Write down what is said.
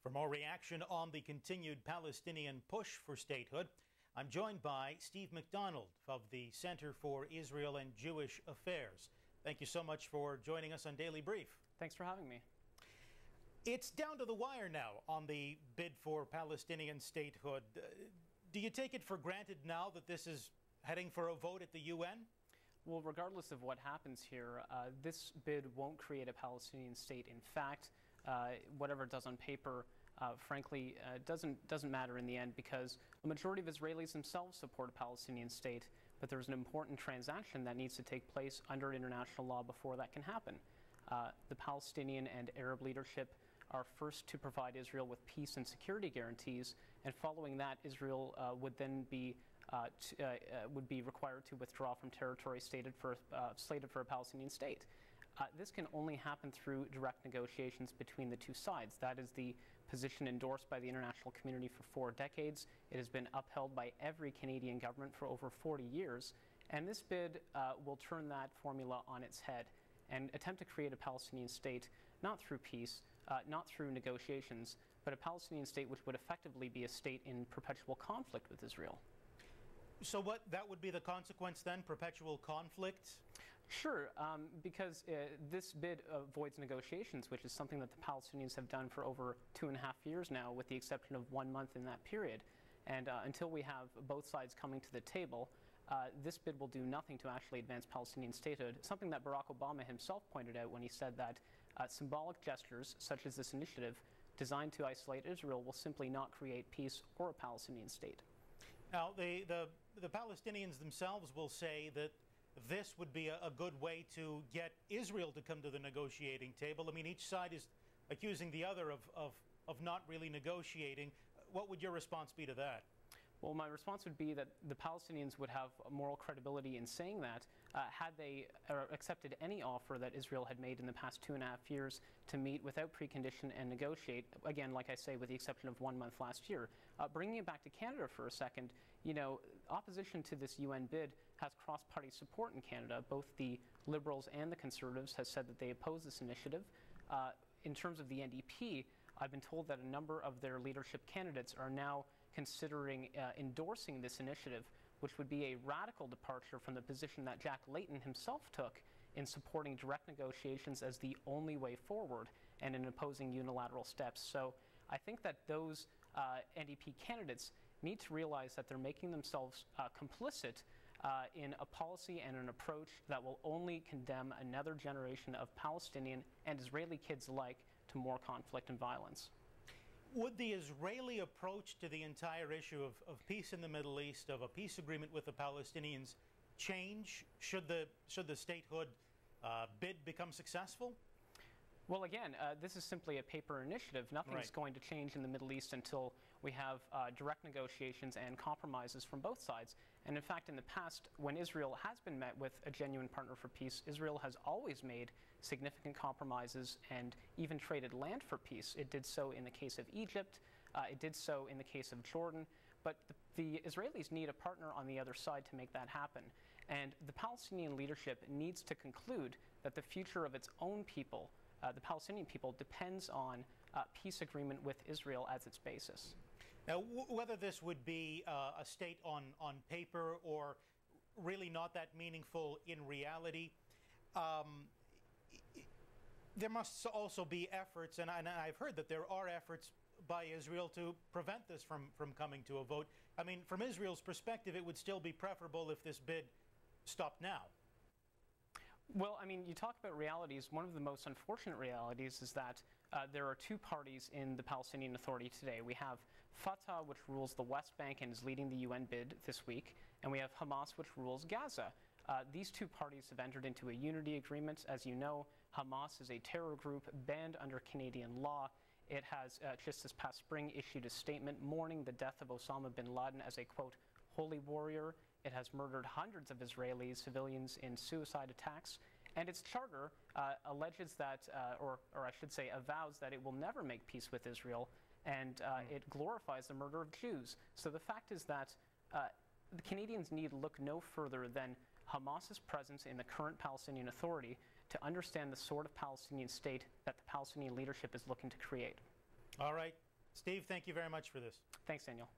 For more reaction on the continued Palestinian push for statehood, I'm joined by Steve McDonald of the Center for Israel and Jewish Affairs. Thank you so much for joining us on Daily Brief. Thanks for having me. It's down to the wire now on the bid for Palestinian statehood. Do you take it for granted now that this is heading for a vote at the UN? Well, regardless of what happens here, this bid won't create a Palestinian state. In fact, whatever it does on paper, frankly, doesn't matter in the end, because the majority of Israelis themselves support a Palestinian state. But there's an important transaction that needs to take place under international law before that can happen. The Palestinian and Arab leadership are first to provide Israel with peace and security guarantees, and following that, Israel would then be required to withdraw from territory slated for a Palestinian state. This can only happen through direct negotiations between the two sides. That is the position endorsed by the international community for 4 decades. It has been upheld by every Canadian government for over 40 years. And this bid will turn that formula on its head and attempt to create a Palestinian state, not through peace, not through negotiations, but a Palestinian state which would effectively be a state in perpetual conflict with Israel. So that would be the consequence then, perpetual conflict? Sure, because this bid avoids negotiations, which is something that the Palestinians have done for over 2.5 years now, with the exception of 1 month in that period. And until we have both sides coming to the table, this bid will do nothing to actually advance Palestinian statehood, something that Barack Obama himself pointed out when he said that symbolic gestures, such as this initiative, designed to isolate Israel, will simply not create peace or a Palestinian state. Now, the Palestinians themselves will say that this would be a good way to get Israel to come to the negotiating table. I mean, each side is accusing the other of not really negotiating. What would your response be to that? Well, my response would be that the Palestinians would have moral credibility in saying that had they accepted any offer that Israel had made in the past 2.5 years to meet without precondition and negotiate, again, like I say, with the exception of 1 month last year. Bringing it back to Canada for a second, you know, opposition to this UN bid has cross-party support in Canada. Both the Liberals and the Conservatives have said that they oppose this initiative. In terms of the NDP, I've been told that a number of their leadership candidates are now considering endorsing this initiative, which would be a radical departure from the position that Jack Layton himself took in supporting direct negotiations as the only way forward and in opposing unilateral steps. So I think that those NDP candidates need to realize that they're making themselves complicit in a policy and an approach that will only condemn another generation of Palestinian and Israeli kids alike to more conflict and violence. Would the Israeli approach to the entire issue of peace in the Middle East, of a peace agreement with the Palestinians, change should the statehood bid become successful? Well, again, this is simply a paper initiative. Nothing's going to change in the Middle East until we have direct negotiations and compromises from both sides. And in fact, in the past, when Israel has been met with a genuine partner for peace, Israel has always made significant compromises and even traded land for peace. It did so in the case of Egypt. It did so in the case of Jordan. But the Israelis need a partner on the other side to make that happen. And the Palestinian leadership needs to conclude that the future of its own people, the Palestinian people, depends on peace agreement with Israel as its basis. Now, whether this would be a state on paper or really not that meaningful in reality, there must also be efforts, and I've heard that there are efforts by Israel to prevent this from coming to a vote. I mean, from Israel's perspective, it would still be preferable if this bid stopped now. Well, I mean, you talk about realities. One of the most unfortunate realities is that there are 2 parties in the Palestinian Authority today. We have Fatah, which rules the West Bank and is leading the UN bid this week, and we have Hamas, which rules Gaza. These 2 parties have entered into a unity agreement. As you know, Hamas is a terror group banned under Canadian law. It has, just this past spring, issued a statement mourning the death of Osama bin Laden as a, quote, holy warrior. It has murdered hundreds of Israeli civilians in suicide attacks. And its charter alleges that, or I should say, avows that it will never make peace with Israel, and it glorifies the murder of Jews. So the fact is that the Canadians need look no further than Hamas's presence in the current Palestinian Authority to understand the sort of Palestinian state that the Palestinian leadership is looking to create. All right. Steve, thank you very much for this. Thanks, Daniel.